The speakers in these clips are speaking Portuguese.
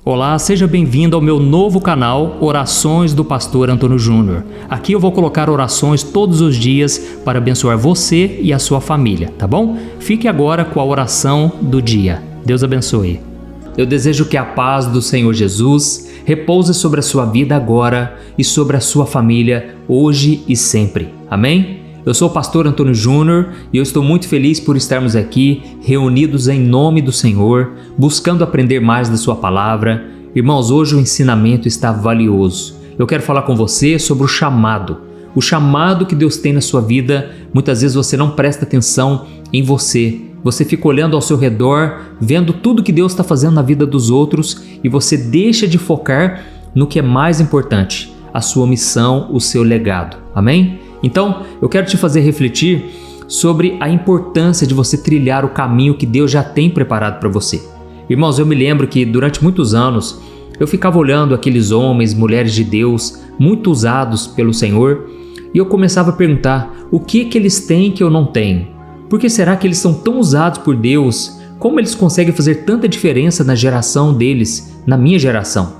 Olá, seja bem-vindo ao meu novo canal Orações do Pastor Antônio Júnior. Aqui eu vou colocar orações todos os dias para abençoar você e a sua família, tá bom? Fique agora com a oração do dia. Deus abençoe. Eu desejo que a paz do Senhor Jesus repouse sobre a sua vida agora e sobre a sua família hoje e sempre. Amém? Eu sou o pastor Antônio Júnior e eu estou muito feliz por estarmos aqui reunidos em nome do Senhor, buscando aprender mais da sua palavra. Irmãos, hoje o ensinamento está valioso. Eu quero falar com você sobre o chamado que Deus tem na sua vida. Muitas vezes você não presta atenção em você. Você fica olhando ao seu redor, vendo tudo que Deus está fazendo na vida dos outros e você deixa de focar no que é mais importante, a sua missão, o seu legado. Amém? Então, eu quero te fazer refletir sobre a importância de você trilhar o caminho que Deus já tem preparado para você. Irmãos, eu me lembro que durante muitos anos eu ficava olhando aqueles homens, mulheres de Deus, muito usados pelo Senhor, e eu começava a perguntar: o que eles têm que eu não tenho? Por que será que eles são tão usados por Deus? Como eles conseguem fazer tanta diferença na geração deles, na minha geração?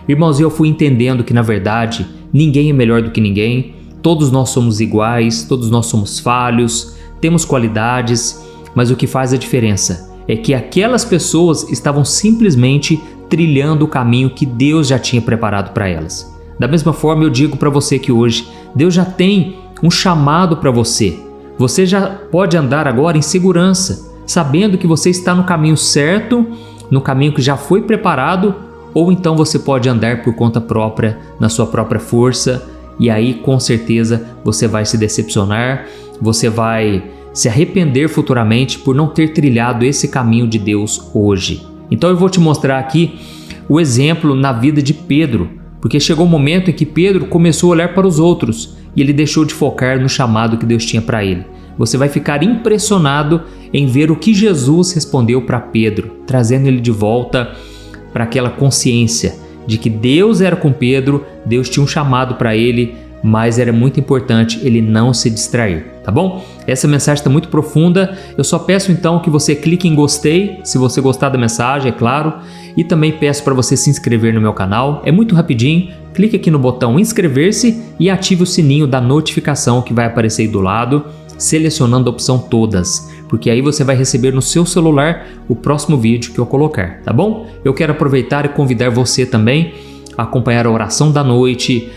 Irmãos, eu fui entendendo que, na verdade, ninguém é melhor do que ninguém. Todos nós somos iguais, todos nós somos falhos, temos qualidades, mas o que faz a diferença é que aquelas pessoas estavam simplesmente trilhando o caminho que Deus já tinha preparado para elas. Da mesma forma, eu digo para você que hoje Deus já tem um chamado para você. Você já pode andar agora em segurança, sabendo que você está no caminho certo, no caminho que já foi preparado, ou então você pode andar por conta própria, na sua própria força. E aí, com certeza, você vai se decepcionar, você vai se arrepender futuramente por não ter trilhado esse caminho de Deus hoje. Então eu vou te mostrar aqui o exemplo na vida de Pedro, porque chegou um momento em que Pedro começou a olhar para os outros e ele deixou de focar no chamado que Deus tinha para ele. Você vai ficar impressionado em ver o que Jesus respondeu para Pedro, trazendo ele de volta para aquela consciência de que Deus era com Pedro, Deus tinha um chamado para ele, mas era muito importante ele não se distrair, tá bom? Essa mensagem está muito profunda, eu só peço então que você clique em gostei, se você gostar da mensagem, é claro, e também peço para você se inscrever no meu canal, é muito rapidinho, clique aqui no botão inscrever-se e ative o sininho da notificação que vai aparecer aí do lado, selecionando a opção todas, porque aí você vai receber no seu celular o próximo vídeo que eu colocar, tá bom? Eu quero aproveitar e convidar você também a acompanhar a oração da noite,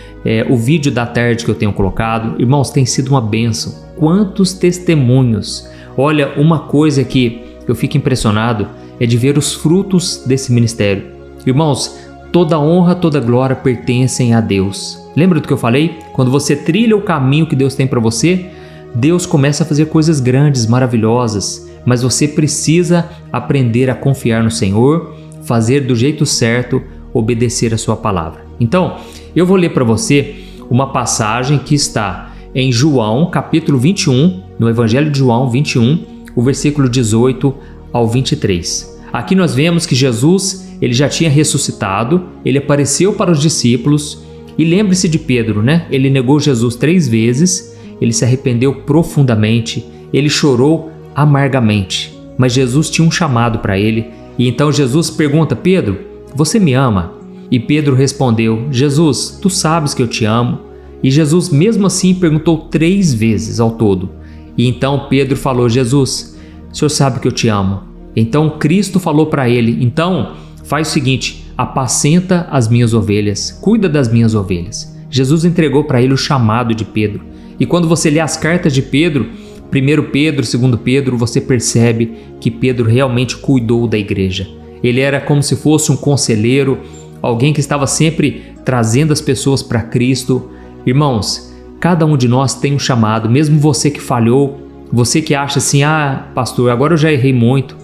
o vídeo da tarde que eu tenho colocado. Irmãos, tem sido uma bênção. Quantos testemunhos! Olha, uma coisa que eu fico impressionado é de ver os frutos desse ministério. Irmãos, toda honra, toda glória pertencem a Deus. Lembra do que eu falei? Quando você trilha o caminho que Deus tem para você, Deus começa a fazer coisas grandes, maravilhosas, mas você precisa aprender a confiar no Senhor, fazer do jeito certo, obedecer a sua palavra. Então, eu vou ler para você uma passagem que está em João, capítulo 21, no Evangelho de João 21, o versículo 18 ao 23. Aqui nós vemos que Jesus, ele já tinha ressuscitado, ele apareceu para os discípulos e lembre-se de Pedro, né? Ele negou Jesus 3 vezes, ele se arrependeu profundamente, ele chorou amargamente, mas Jesus tinha um chamado para ele. E então Jesus pergunta: Pedro, você me ama? E Pedro respondeu: Jesus, tu sabes que eu te amo. E Jesus mesmo assim perguntou 3 vezes ao todo. E então Pedro falou: Jesus, o Senhor sabe que eu te amo. Então Cristo falou para ele: então faz o seguinte, apacenta as minhas ovelhas, cuida das minhas ovelhas. Jesus entregou para ele o chamado de Pedro. E quando você lê as cartas de Pedro, 1 Pedro, 2 Pedro, você percebe que Pedro realmente cuidou da igreja. Ele era como se fosse um conselheiro, alguém que estava sempre trazendo as pessoas para Cristo. Irmãos, cada um de nós tem um chamado, mesmo você que falhou, você que acha assim: ah, pastor, agora eu já errei muito.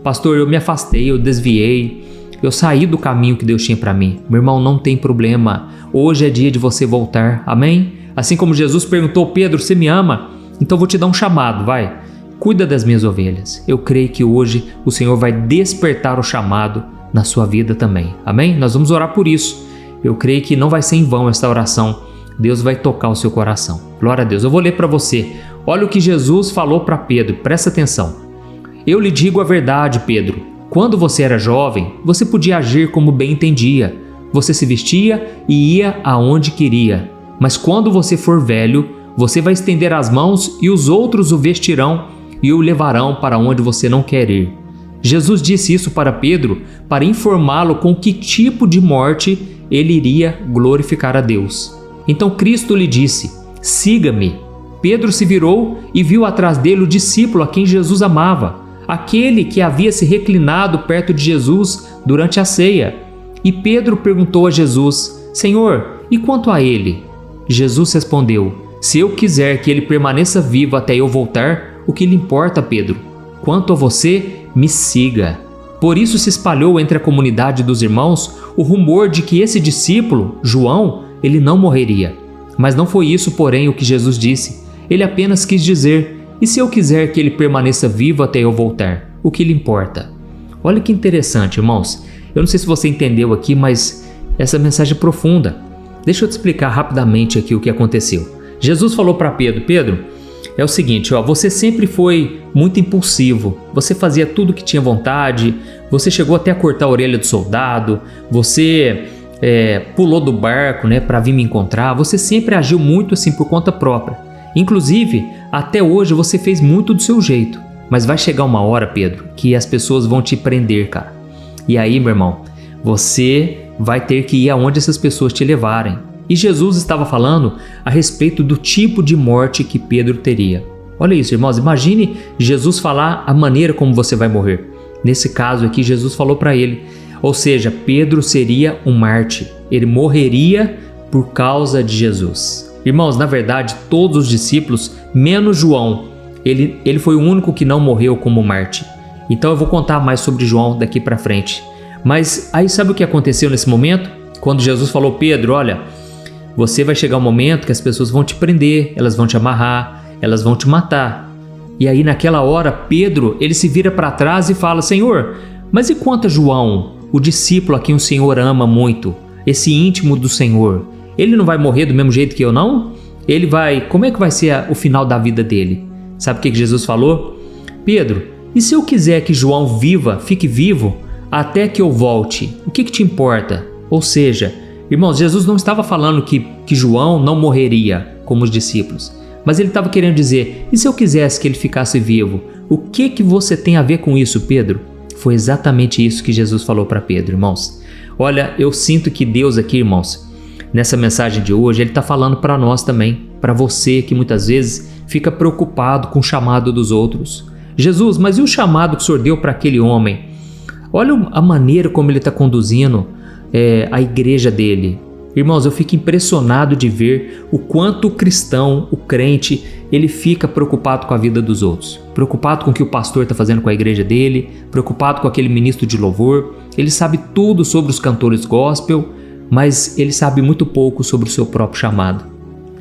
Pastor, eu me afastei, eu desviei, eu saí do caminho que Deus tinha para mim. Meu irmão, não tem problema. Hoje é dia de você voltar, amém? Assim como Jesus perguntou: Pedro, você me ama? Então vou te dar um chamado, vai. Cuida das minhas ovelhas. Eu creio que hoje o Senhor vai despertar o chamado na sua vida também. Amém? Nós vamos orar por isso. Eu creio que não vai ser em vão esta oração. Deus vai tocar o seu coração. Glória a Deus. Eu vou ler para você. Olha o que Jesus falou para Pedro. Presta atenção. Eu lhe digo a verdade, Pedro. Quando você era jovem, você podia agir como bem entendia. Você se vestia e ia aonde queria. Mas quando você for velho, você vai estender as mãos e os outros o vestirão e o levarão para onde você não quer ir. Jesus disse isso para Pedro para informá-lo com que tipo de morte ele iria glorificar a Deus. Então Cristo lhe disse: siga-me. Pedro se virou e viu atrás dele o discípulo a quem Jesus amava, aquele que havia se reclinado perto de Jesus durante a ceia. E Pedro perguntou a Jesus: Senhor, e quanto a ele? Jesus respondeu: se eu quiser que ele permaneça vivo até eu voltar, o que lhe importa, Pedro? Quanto a você, me siga. Por isso se espalhou entre a comunidade dos irmãos o rumor de que esse discípulo, João, ele não morreria. Mas não foi isso, porém, o que Jesus disse. Ele apenas quis dizer: e se eu quiser que ele permaneça vivo até eu voltar, o que lhe importa? Olha que interessante, irmãos. Eu não sei se você entendeu aqui, mas essa mensagem é profunda. Deixa eu te explicar rapidamente aqui o que aconteceu. Jesus falou para Pedro: Pedro, é o seguinte, você sempre foi muito impulsivo, você fazia tudo que tinha vontade, você chegou até a cortar a orelha do soldado, você pulou do barco, para vir me encontrar, você sempre agiu muito assim por conta própria. Inclusive, até hoje você fez muito do seu jeito, mas vai chegar uma hora, Pedro, que as pessoas vão te prender, cara. E aí, meu irmão, você vai ter que ir aonde essas pessoas te levarem. E Jesus estava falando a respeito do tipo de morte que Pedro teria. Olha isso, irmãos, imagine Jesus falar a maneira como você vai morrer. Nesse caso aqui, Jesus falou para ele, ou seja, Pedro seria um mártir, ele morreria por causa de Jesus. Irmãos, na verdade, todos os discípulos, menos João, ele foi o único que não morreu como mártir. Então eu vou contar mais sobre João daqui para frente. Mas aí sabe o que aconteceu nesse momento? Quando Jesus falou: Pedro, olha, você vai chegar um momento que as pessoas vão te prender, elas vão te amarrar, elas vão te matar. E aí naquela hora, Pedro, ele se vira para trás e fala: Senhor, mas e quanto a João, o discípulo a quem o Senhor ama muito, esse íntimo do Senhor? Ele não vai morrer do mesmo jeito que eu, não? Ele vai... Como é que vai ser o final da vida dele? Sabe o que Jesus falou? Pedro, e se eu quiser que João fique vivo, até que eu volte, o que te importa? Ou seja, irmãos, Jesus não estava falando que João não morreria como os discípulos, mas ele estava querendo dizer: e se eu quisesse que ele ficasse vivo, o que você tem a ver com isso, Pedro? Foi exatamente isso que Jesus falou para Pedro, irmãos. Olha, eu sinto que Deus aqui, irmãos, nessa mensagem de hoje, ele está falando para nós também, para você que muitas vezes fica preocupado com o chamado dos outros. Jesus, mas e o chamado que o Senhor deu para aquele homem? Olha a maneira como ele está conduzindo a igreja dele. Irmãos, eu fico impressionado de ver o quanto o cristão, o crente, ele fica preocupado com a vida dos outros. Preocupado com o que o pastor está fazendo com a igreja dele, preocupado com aquele ministro de louvor. Ele sabe tudo sobre os cantores gospel, mas ele sabe muito pouco sobre o seu próprio chamado.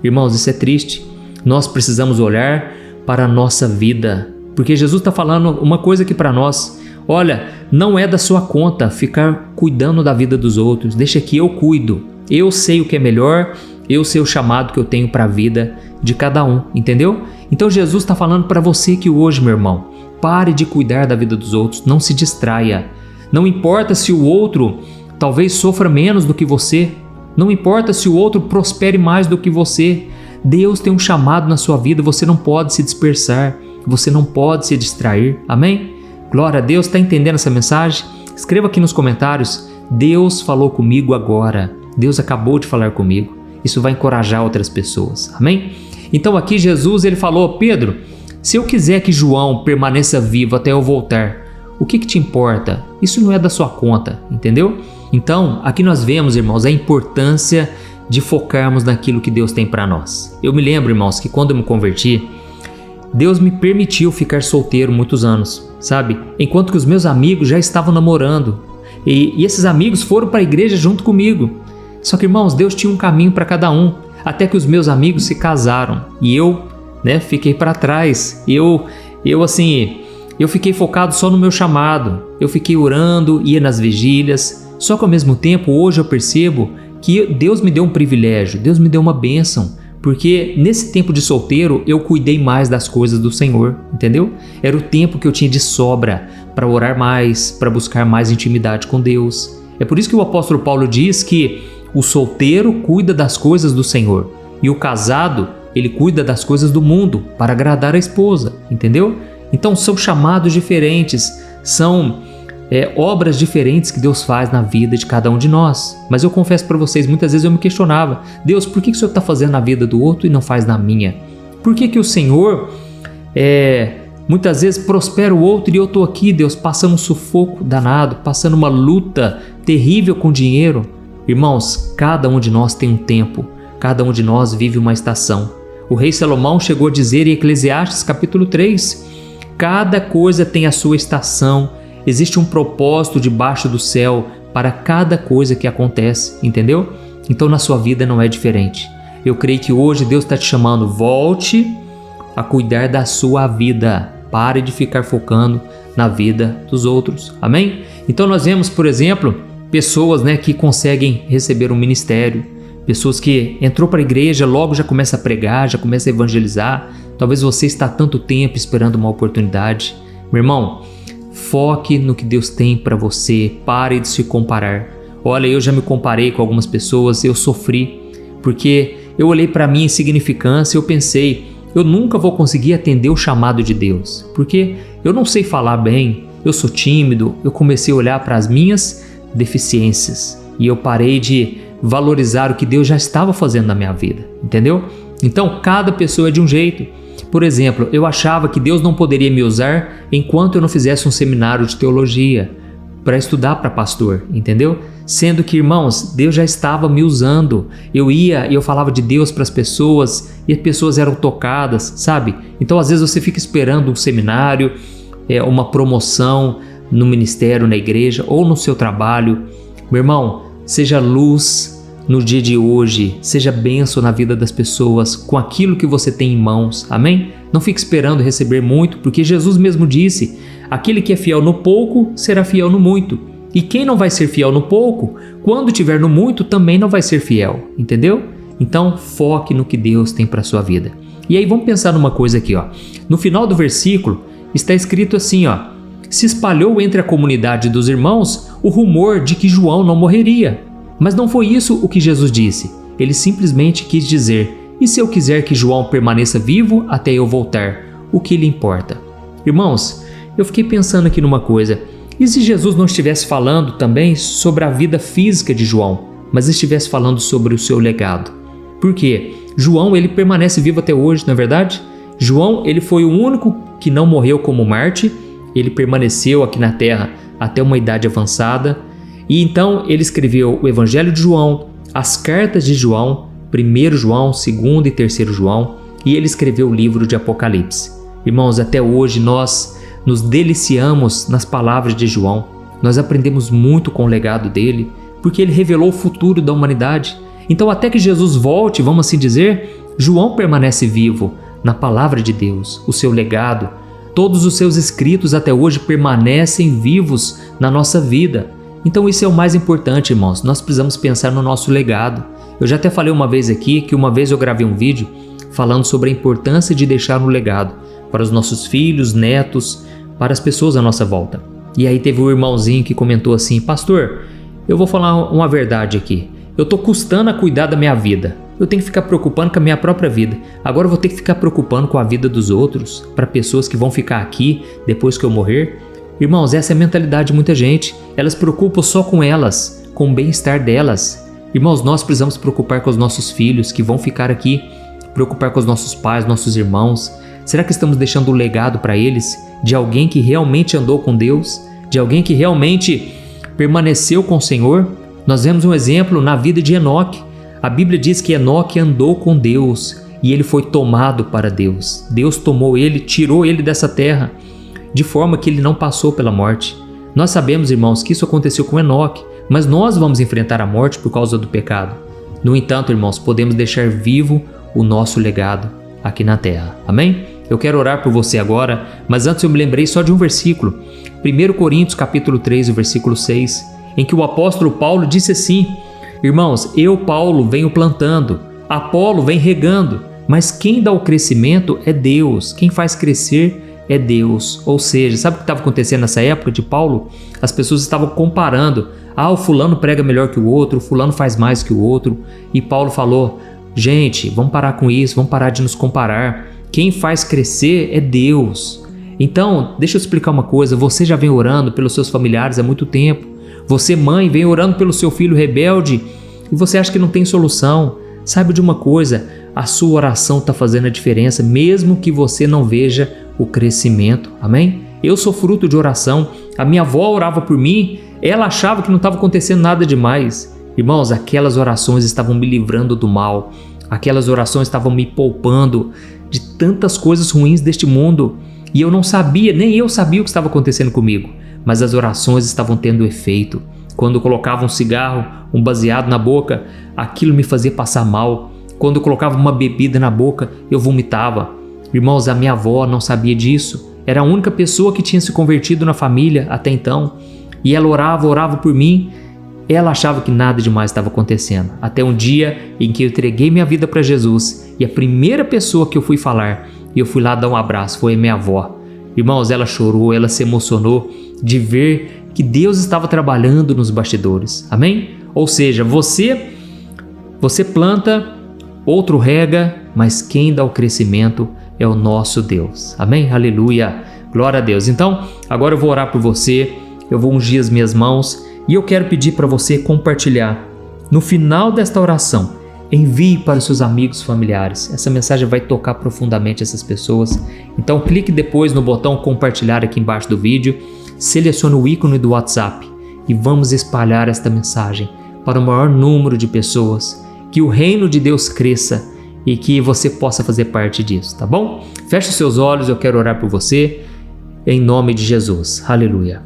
Irmãos, isso é triste. Nós precisamos olhar para a nossa vida, porque Jesus está falando uma coisa aqui para nós: olha, não é da sua conta ficar cuidando da vida dos outros, deixa que eu cuido. Eu sei o que é melhor, eu sei o chamado que eu tenho para a vida de cada um, entendeu? Então Jesus está falando para você que hoje, meu irmão, pare de cuidar da vida dos outros, não se distraia. Não importa se o outro talvez sofra menos do que você, não importa se o outro prospere mais do que você. Deus tem um chamado na sua vida, você não pode se dispersar, você não pode se distrair, amém? Glória a Deus, está entendendo essa mensagem? Escreva aqui nos comentários: Deus falou comigo agora, Deus acabou de falar comigo. Isso vai encorajar outras pessoas, amém? Então aqui Jesus ele falou: Pedro, se eu quiser que João permaneça vivo até eu voltar, o que te importa? Isso não é da sua conta, entendeu? Então aqui nós vemos, irmãos, a importância de focarmos naquilo que Deus tem para nós. Eu me lembro, irmãos, que quando eu me converti, Deus me permitiu ficar solteiro muitos anos, sabe? Enquanto que os meus amigos já estavam namorando. E esses amigos foram para a igreja junto comigo. Só que, irmãos, Deus tinha um caminho para cada um. Até que os meus amigos se casaram. E eu, fiquei para trás. Eu fiquei focado só no meu chamado. Eu fiquei orando, ia nas vigílias. Só que ao mesmo tempo, hoje eu percebo que Deus me deu um privilégio. Deus me deu uma bênção. Porque nesse tempo de solteiro eu cuidei mais das coisas do Senhor, entendeu? Era o tempo que eu tinha de sobra para orar mais, para buscar mais intimidade com Deus. É por isso que o apóstolo Paulo diz que o solteiro cuida das coisas do Senhor e o casado, ele cuida das coisas do mundo para agradar a esposa, entendeu? Então são chamados diferentes, são obras diferentes que Deus faz na vida de cada um de nós. Mas eu confesso para vocês, muitas vezes eu me questionava: Deus, por que o Senhor está fazendo na vida do outro e não faz na minha? Por que o Senhor muitas vezes prospera o outro e eu estou aqui, Deus, passando um sufoco danado, passando uma luta terrível com dinheiro? Irmãos, cada um de nós tem um tempo, cada um de nós vive uma estação. O rei Salomão chegou a dizer em Eclesiastes capítulo 3, cada coisa tem a sua estação, existe um propósito debaixo do céu para cada coisa que acontece, entendeu? Então na sua vida não é diferente. Eu creio que hoje Deus está te chamando, volte a cuidar da sua vida, pare de ficar focando na vida dos outros, amém? Então nós vemos, por exemplo, pessoas que conseguem receber um ministério, pessoas que entrou para a igreja, logo já começa a pregar, já começa a evangelizar. Talvez você está há tanto tempo esperando uma oportunidade. Meu irmão, foque no que Deus tem para você, pare de se comparar. Olha, eu já me comparei com algumas pessoas, eu sofri, porque eu olhei para a minha insignificância e eu pensei, eu nunca vou conseguir atender o chamado de Deus, porque eu não sei falar bem, eu sou tímido. Eu comecei a olhar para as minhas deficiências e eu parei de valorizar o que Deus já estava fazendo na minha vida, entendeu? Então, cada pessoa é de um jeito. Por exemplo, eu achava que Deus não poderia me usar enquanto eu não fizesse um seminário de teologia para estudar para pastor, entendeu? Sendo que, irmãos, Deus já estava me usando. Eu ia e eu falava de Deus para as pessoas e as pessoas eram tocadas, sabe? Então, às vezes você fica esperando um seminário, uma promoção no ministério, na igreja ou no seu trabalho. Meu irmão, seja luz no dia de hoje, seja bênção na vida das pessoas com aquilo que você tem em mãos, amém? Não fique esperando receber muito, porque Jesus mesmo disse, aquele que é fiel no pouco será fiel no muito, e quem não vai ser fiel no pouco, quando tiver no muito também não vai ser fiel, entendeu? Então foque no que Deus tem para a sua vida. E aí vamos pensar numa coisa aqui, ó. No final do versículo está escrito assim, ó: se espalhou entre a comunidade dos irmãos o rumor de que João não morreria. Mas não foi isso o que Jesus disse. Ele simplesmente quis dizer, e se eu quiser que João permaneça vivo até eu voltar, o que lhe importa? Irmãos, eu fiquei pensando aqui numa coisa. E se Jesus não estivesse falando também sobre a vida física de João, mas estivesse falando sobre o seu legado? Por quê? João, ele permanece vivo até hoje, não é verdade? João, ele foi o único que não morreu como Marte. Ele permaneceu aqui na Terra até uma idade avançada. E então ele escreveu o Evangelho de João, as cartas de João, 1 João, 2 e 3 João, e ele escreveu o livro de Apocalipse. Irmãos, até hoje nós nos deliciamos nas palavras de João. Nós aprendemos muito com o legado dele, porque ele revelou o futuro da humanidade. Então, até que Jesus volte, vamos assim dizer, João permanece vivo na palavra de Deus, o seu legado. Todos os seus escritos até hoje permanecem vivos na nossa vida. Então isso é o mais importante, irmãos. Nós precisamos pensar no nosso legado. Eu já até falei uma vez aqui que uma vez eu gravei um vídeo falando sobre a importância de deixar um legado para os nossos filhos, netos, para as pessoas à nossa volta. E aí teve um irmãozinho que comentou assim: pastor, eu vou falar uma verdade aqui. Eu estou custando a cuidar da minha vida. Eu tenho que ficar preocupando com a minha própria vida. Agora eu vou ter que ficar preocupando com a vida dos outros, para pessoas que vão ficar aqui depois que eu morrer. Irmãos, essa é a mentalidade de muita gente. Elas se preocupam só com elas, com o bem-estar delas. Irmãos, nós precisamos preocupar com os nossos filhos que vão ficar aqui, preocupar com os nossos pais, nossos irmãos. Será que estamos deixando um legado para eles de alguém que realmente andou com Deus, de alguém que realmente permaneceu com o Senhor? Nós vemos um exemplo na vida de Enoque. A Bíblia diz que Enoque andou com Deus e ele foi tomado para Deus. Deus tomou ele, tirou ele dessa terra, de forma que ele não passou pela morte. Nós sabemos, irmãos, que isso aconteceu com Enoque, mas nós vamos enfrentar a morte por causa do pecado. No entanto, irmãos, podemos deixar vivo o nosso legado aqui na terra. Amém? Eu quero orar por você agora, mas antes eu me lembrei só de um versículo. 1 Coríntios capítulo 3, o versículo 6, em que o apóstolo Paulo disse assim: irmãos, eu, Paulo, venho plantando, Apolo vem regando, mas quem dá o crescimento é Deus, quem faz crescer é Deus. Ou seja, sabe o que estava acontecendo nessa época de Paulo? As pessoas estavam comparando. O fulano prega melhor que o outro, o fulano faz mais que o outro. E Paulo falou, gente, vamos parar com isso, vamos parar de nos comparar. Quem faz crescer é Deus. Então, deixa eu explicar uma coisa, você já vem orando pelos seus familiares há muito tempo. Você, mãe, vem orando pelo seu filho rebelde e você acha que não tem solução. Saiba de uma coisa, a sua oração está fazendo a diferença, mesmo que você não veja o crescimento. Amém? Eu sou fruto de oração. A minha avó orava por mim, ela achava que não estava acontecendo nada demais. Irmãos, aquelas orações estavam me livrando do mal. Aquelas orações estavam me poupando de tantas coisas ruins deste mundo. E eu não sabia, nem eu sabia o que estava acontecendo comigo. Mas as orações estavam tendo efeito. Quando eu colocava um cigarro, um baseado na boca, aquilo me fazia passar mal. Quando eu colocava uma bebida na boca, eu vomitava. Irmãos, a minha avó não sabia disso. Era a única pessoa que tinha se convertido na família até então. E ela orava por mim. Ela achava que nada demais estava acontecendo. Até um dia em que eu entreguei minha vida para Jesus. E a primeira pessoa que eu fui falar, e eu fui lá dar um abraço, foi a minha avó. Irmãos, ela chorou, ela se emocionou de ver que Deus estava trabalhando nos bastidores. Amém? Ou seja, você planta, outro rega, mas quem dá o crescimento é o nosso Deus. Amém? Aleluia. Glória a Deus. Então, agora eu vou orar por você, eu vou ungir as minhas mãos e eu quero pedir para você compartilhar. No final desta oração, envie para os seus amigos familiares. Essa mensagem vai tocar profundamente essas pessoas. Então clique depois no botão compartilhar aqui embaixo do vídeo, selecione o ícone do WhatsApp e vamos espalhar esta mensagem para o maior número de pessoas. Que o reino de Deus cresça e que você possa fazer parte disso, tá bom? Feche os seus olhos, eu quero orar por você, em nome de Jesus. Aleluia.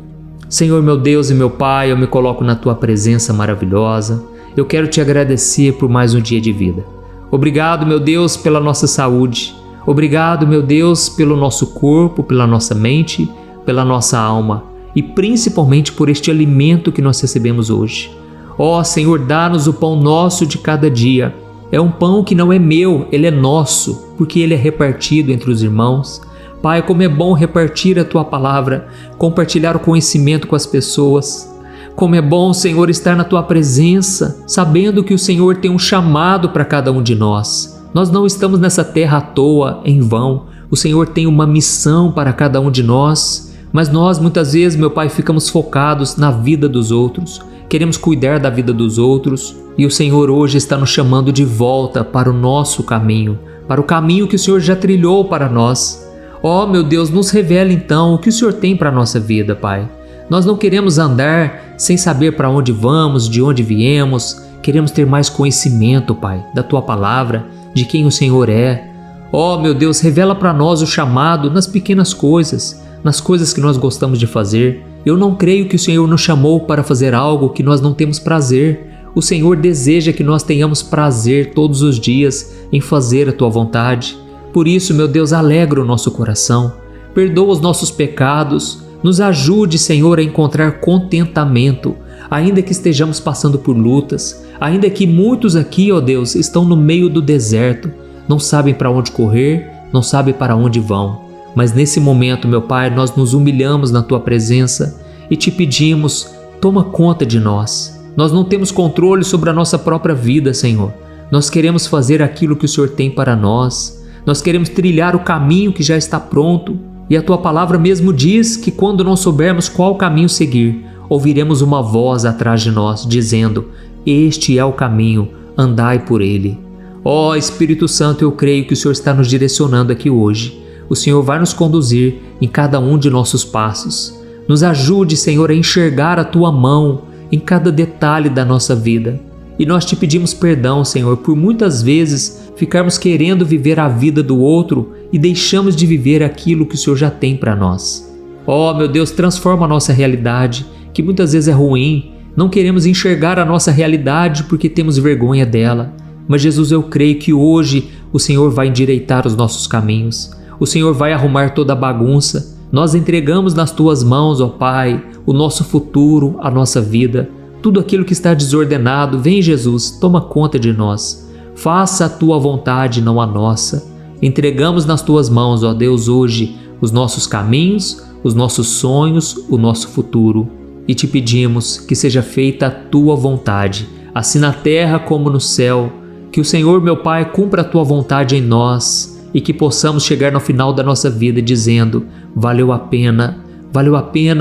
Senhor, meu Deus e meu Pai, eu me coloco na Tua presença maravilhosa. Eu quero Te agradecer por mais um dia de vida. Obrigado, meu Deus, pela nossa saúde. Obrigado, meu Deus, pelo nosso corpo, pela nossa mente, pela nossa alma e principalmente por este alimento que nós recebemos hoje. Ó Senhor, dá-nos o pão nosso de cada dia. É um pão que não é meu, ele é nosso, porque ele é repartido entre os irmãos. Pai, como é bom repartir a Tua palavra, compartilhar o conhecimento com as pessoas. Como é bom, Senhor, estar na Tua presença, sabendo que o Senhor tem um chamado para cada um de nós. Nós não estamos nessa terra à toa, em vão. O Senhor tem uma missão para cada um de nós, mas nós muitas vezes, meu Pai, ficamos focados na vida dos outros. Queremos cuidar da vida dos outros e o Senhor hoje está nos chamando de volta para o nosso caminho, para o caminho que o Senhor já trilhou para nós. Ó, meu Deus, nos revela então o que o Senhor tem para a nossa vida, Pai. Nós não queremos andar sem saber para onde vamos, de onde viemos. Queremos ter mais conhecimento, Pai, da Tua palavra, de quem o Senhor é. Ó, meu Deus, revela para nós o chamado nas pequenas coisas, nas coisas que nós gostamos de fazer. Eu não creio que o Senhor nos chamou para fazer algo que nós não temos prazer. O Senhor deseja que nós tenhamos prazer todos os dias em fazer a Tua vontade. Por isso, meu Deus, alegra o nosso coração. Perdoa os nossos pecados. Nos ajude, Senhor, a encontrar contentamento, ainda que estejamos passando por lutas, ainda que muitos aqui, ó Deus, estão no meio do deserto, não sabem para onde correr, não sabem para onde vão. Mas nesse momento, meu Pai, nós nos humilhamos na Tua presença e Te pedimos, toma conta de nós. Nós não temos controle sobre a nossa própria vida, Senhor. Nós queremos fazer aquilo que o Senhor tem para nós. Nós queremos trilhar o caminho que já está pronto. E a Tua palavra mesmo diz que quando não soubermos qual caminho seguir, ouviremos uma voz atrás de nós, dizendo, este é o caminho, andai por ele. Ó Espírito Santo, eu creio que o Senhor está nos direcionando aqui hoje. O Senhor vai nos conduzir em cada um de nossos passos. Nos ajude, Senhor, a enxergar a Tua mão em cada detalhe da nossa vida. E nós Te pedimos perdão, Senhor, por muitas vezes ficarmos querendo viver a vida do outro e deixamos de viver aquilo que o Senhor já tem para nós. Ó, meu Deus, transforma a nossa realidade, que muitas vezes é ruim. Não queremos enxergar a nossa realidade porque temos vergonha dela. Mas, Jesus, eu creio que hoje o Senhor vai endireitar os nossos caminhos. O Senhor vai arrumar toda a bagunça. Nós entregamos nas Tuas mãos, ó Pai, o nosso futuro, a nossa vida. Tudo aquilo que está desordenado, vem Jesus, toma conta de nós. Faça a tua vontade, não a nossa. Entregamos nas tuas mãos, ó Deus, hoje os nossos caminhos, os nossos sonhos, o nosso futuro. E te pedimos que seja feita a tua vontade, assim na terra como no céu. Que o Senhor, meu Pai, cumpra a tua vontade em nós e que possamos chegar no final da nossa vida dizendo: valeu a pena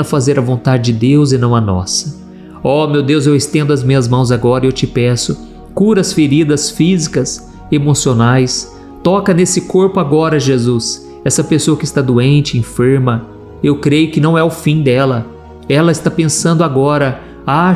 fazer a vontade de Deus e não a nossa. Ó meu Deus, eu estendo as minhas mãos agora e eu te peço, cura as feridas físicas, emocionais, toca nesse corpo agora, Jesus, essa pessoa que está doente, enferma. Eu creio que não é o fim dela. Ela está pensando agora: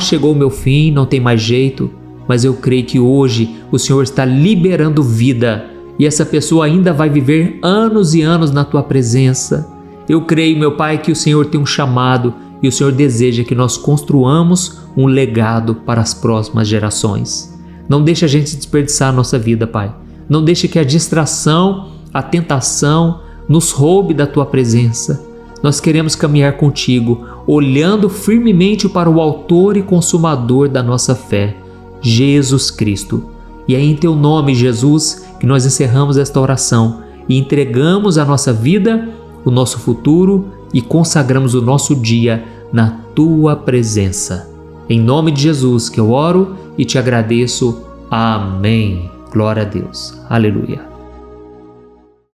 chegou o meu fim, não tem mais jeito. Mas eu creio que hoje o Senhor está liberando vida e essa pessoa ainda vai viver anos e anos na tua presença. Eu creio, meu Pai, que o Senhor tem um chamado e o Senhor deseja que nós construamos um legado para as próximas gerações. Não deixe a gente desperdiçar a nossa vida, Pai. Não deixe que a distração, a tentação nos roube da tua presença. Nós queremos caminhar contigo, olhando firmemente para o autor e consumador da nossa fé, Jesus Cristo. E é em teu nome, Jesus, que nós encerramos esta oração e entregamos a nossa vida, o nosso futuro e consagramos o nosso dia na tua presença. Em nome de Jesus que eu oro e te agradeço. Amém. Glória a Deus. Aleluia.